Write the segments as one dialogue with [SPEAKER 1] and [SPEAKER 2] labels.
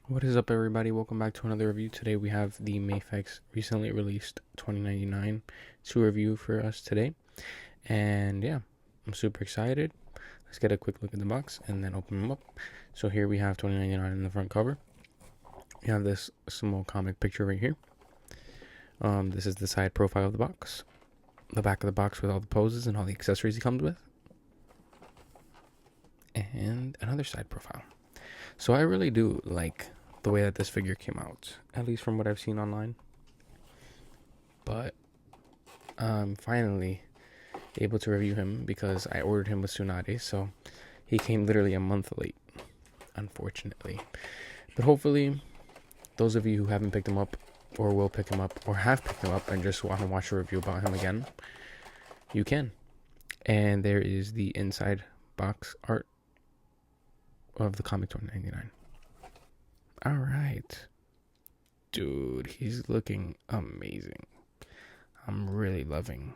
[SPEAKER 1] What is up, everybody? Welcome back to another review. Today we have the Mafex recently released 2099 to review for us today. And yeah, I'm super excited. Let's get a quick look at the box and then open them up. So here we have 2099 in the front cover. We have this small comic picture right here. This is the side profile of the box. The back of the box with all the poses and all the accessories he comes with. And another side profile. So I really do like the way that this figure came out, at least from what I've seen online. But I'm finally able to review him because I ordered him with Tsunade, so he came literally a month late, unfortunately. But hopefully, those of you who haven't picked him up, or will pick him up, or have picked him up and just want to watch a review about him again, you can. And there is the inside box art of the comic 2099. Alright. Dude, he's looking amazing. I'm really loving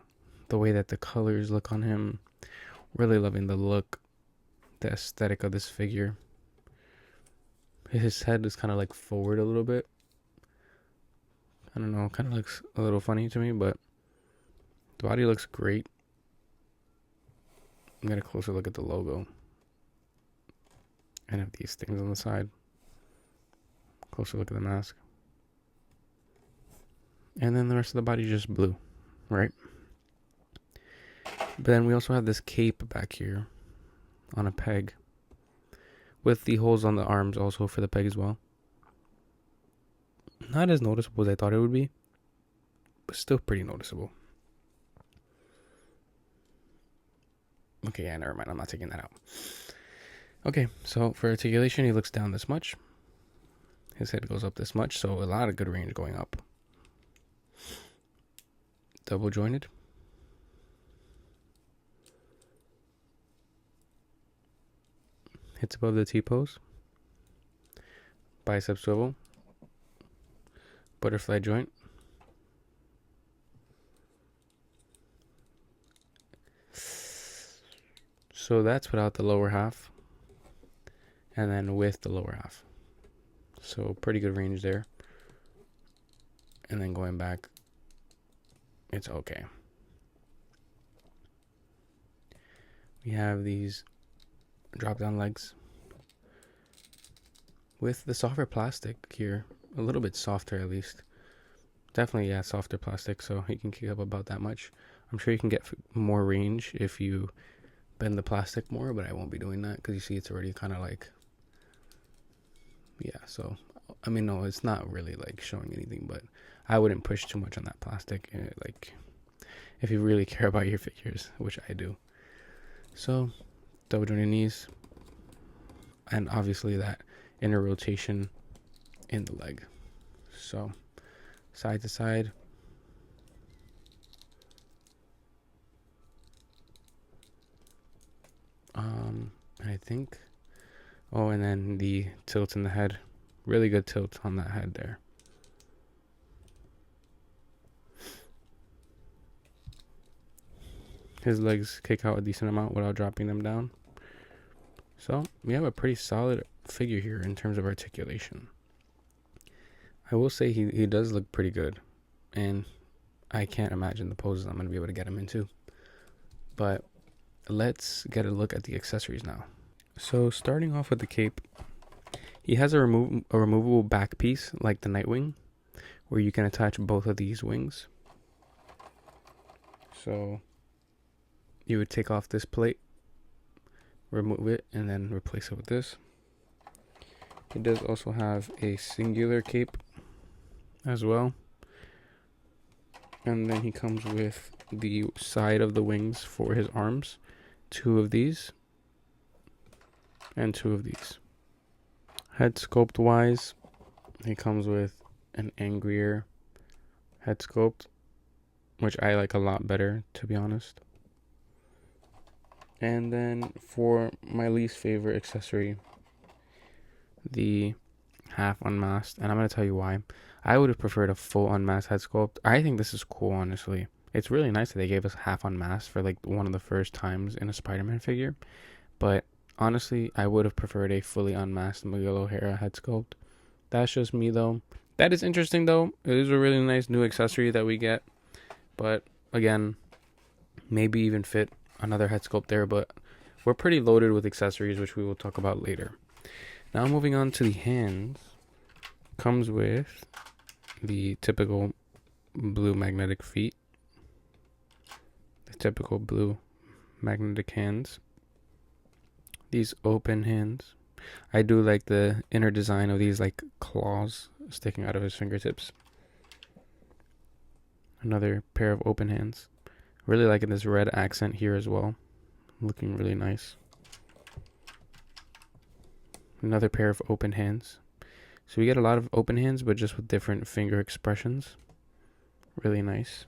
[SPEAKER 1] the way that the colors look on him. Really loving the look, the aesthetic of this figure. His head is kind of like forward a little bit. I don't know, kind of looks a little funny to me, but the body looks great. I'm gonna closer look at the logo. And have these things on the side. Closer look at the mask. And then the rest of the body is just blue, right? But then we also have this cape back here on a peg with the holes on the arms also for the peg as well. Not as noticeable as I thought it would be, but still pretty noticeable. Okay, yeah, never mind. I'm not taking that out. Okay, so for articulation, he looks down this much. His head goes up this much, so a lot of good range going up. Double jointed. Hits above the T-pose. Bicep swivel. Butterfly joint. So that's without the lower half. And then with the lower half. So pretty good range there. And then going back, it's okay. We have these drop down legs with the softer plastic here, a little bit softer at least. Definitely, yeah, softer plastic, so you can kick up about that much. I'm sure you can get more range if you bend the plastic more, but I won't be doing that because you see it's already kind of like, yeah, so I mean, no, it's not really like showing anything, but I wouldn't push too much on that plastic, like if you really care about your figures, which I do. So double jointed knees, and obviously that inner rotation in the leg. So side to side. I think, oh, and then the tilt in the head. Really good tilt on that head there. His legs kick out a decent amount without dropping them down. So we have a pretty solid figure here in terms of articulation. I will say he does look pretty good. And I can't imagine the poses I'm going to be able to get him into. But let's get a look at the accessories now. So starting off with the cape, he has a removable back piece like the Nightwing, where you can attach both of these wings. So you would take off this plate, remove it, and then replace it with this. It does also have a singular cape as well. And then he comes with the side of the wings for his arms. 2 of these. And 2 of these. Head sculpt wise, he comes with an angrier head sculpt, which I like a lot better, to be honest. And then for my least favorite accessory, the half unmasked, and I'm going to tell you why. I would have preferred a full unmasked head sculpt. I think this is cool, honestly. It's really nice that they gave us half unmasked for like one of the first times in a Spider-Man figure. But honestly, I would have preferred a fully unmasked Miguel O'Hara head sculpt. That's just me though. That is interesting though. It is a really nice new accessory that we get. But again, maybe even fit another head sculpt there, but we're pretty loaded with accessories, which we will talk about later. Now moving on to the hands. Comes with the typical blue magnetic feet. The typical blue magnetic hands. These open hands. I do like the inner design of these like claws sticking out of his fingertips. Another pair of open hands. Really liking this red accent here as well. Looking really nice. Another pair of open hands. So we get a lot of open hands, but just with different finger expressions. Really nice.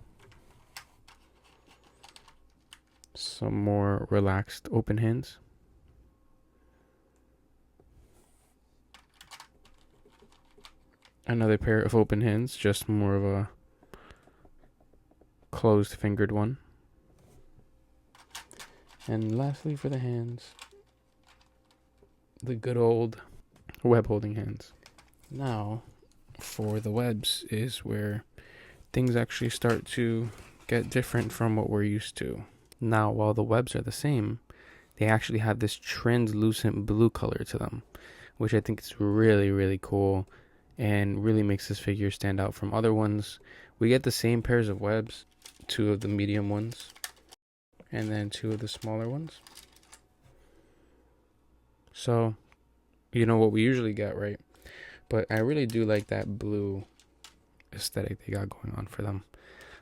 [SPEAKER 1] Some more relaxed open hands. Another pair of open hands, just more of a closed fingered one. And lastly for the hands, the good old web holding hands. Now for the webs is where things actually start to get different from what we're used to. Now while the webs are the same, they actually have this translucent blue color to them, which I think is really, really cool and really makes this figure stand out from other ones. We get the same pairs of webs, 2 of the medium ones, and then 2 of the smaller ones. So, you know what we usually get, right? But I really do like that blue aesthetic they got going on for them.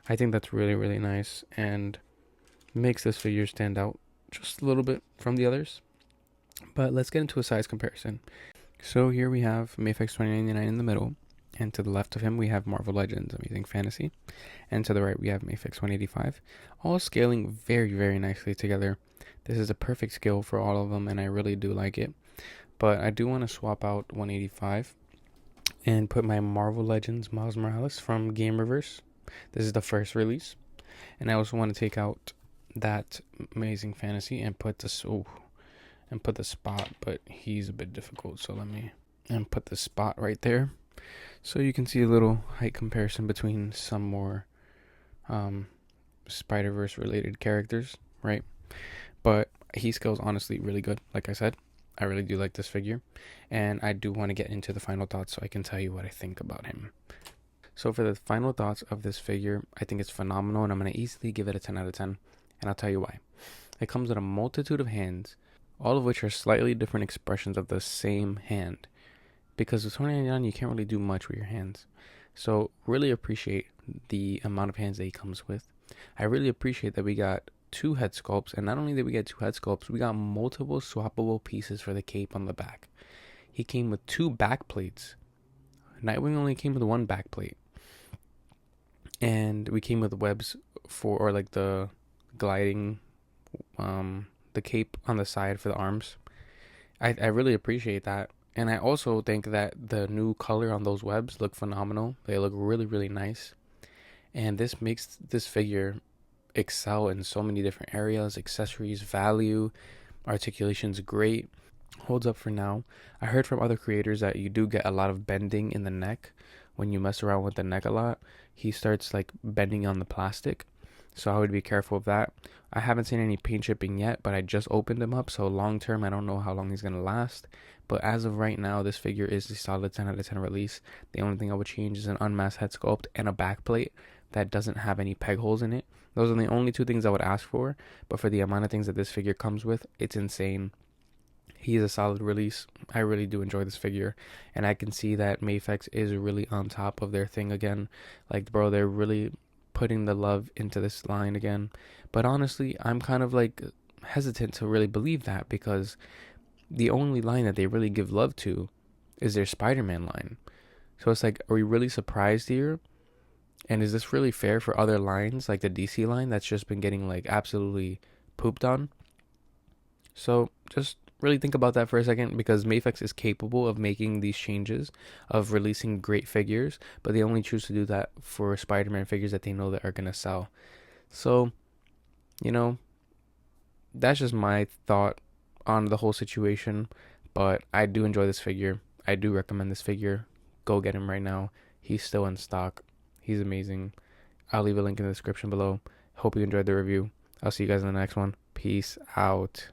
[SPEAKER 1] I think that's really, really nice and makes this figure stand out just a little bit from the others. But let's get into a size comparison. So here we have Mafex 2099 in the middle, and to the left of him we have Marvel Legends Amazing Fantasy, and to the right we have Mafex 185, all scaling very, very nicely together. This is a perfect scale for all of them, and I really do like it. But I do want to swap out 185 and put my Marvel Legends Miles Morales from Game Reverse. This is the first release. And I also want to take out that Amazing Fantasy and put this put the spot, but he's a bit difficult, so let me put the spot right there, so you can see a little height comparison between some more Spider-Verse related characters, right? But he scales honestly really good. Like I said, I really do like this figure, and I do want to get into the final thoughts so I can tell you what I think about him. So for the final thoughts of this figure, I think it's phenomenal, and I'm going to easily give it a 10 out of 10, and I'll tell you why. It comes with a multitude of hands, all of which are slightly different expressions of the same hand. Because with 2099, you can't really do much with your hands. So really appreciate the amount of hands that he comes with. I really appreciate that we got 2 head sculpts, and not only did we get 2 head sculpts, we got multiple swappable pieces for the cape on the back. He came with 2 back plates. Nightwing only came with 1 back plate. And we came with webs or like the gliding, the cape on the side for the arms. I really appreciate that. And I also think that the new color on those webs look phenomenal. They look really, really nice. And this makes this figure excel in so many different areas. Accessories, value, articulation's great. Holds up for now. I heard from other creators that you do get a lot of bending in the neck. When you mess around with the neck a lot, he starts like bending on the plastic. So I would be careful of that. I haven't seen any paint chipping yet, but I just opened him up. So long term, I don't know how long he's going to last. But as of right now, this figure is a solid 10 out of 10 release. The only thing I would change is an unmasked head sculpt and a back plate that doesn't have any peg holes in it. Those are the only 2 things I would ask for. But for the amount of things that this figure comes with, it's insane. He's a solid release. I really do enjoy this figure. And I can see that Mafex is really on top of their thing again. Like, bro, they're really putting the love into this line again. But honestly, I'm kind of like hesitant to really believe that, because the only line that they really give love to is their Spider-Man line. So it's like, are we really surprised here? And is this really fair for other lines, like the DC line that's just been getting like absolutely pooped on? So just really think about that for a second, because Mafex is capable of making these changes, of releasing great figures, but they only choose to do that for Spider-Man figures that they know that are going to sell. So, you know, that's just my thought on the whole situation, but I do enjoy this figure. I do recommend this figure go get him right now. He's still in stock. He's amazing. I'll leave a link in the description below. Hope you enjoyed the review. I'll see you guys in the next one. Peace out.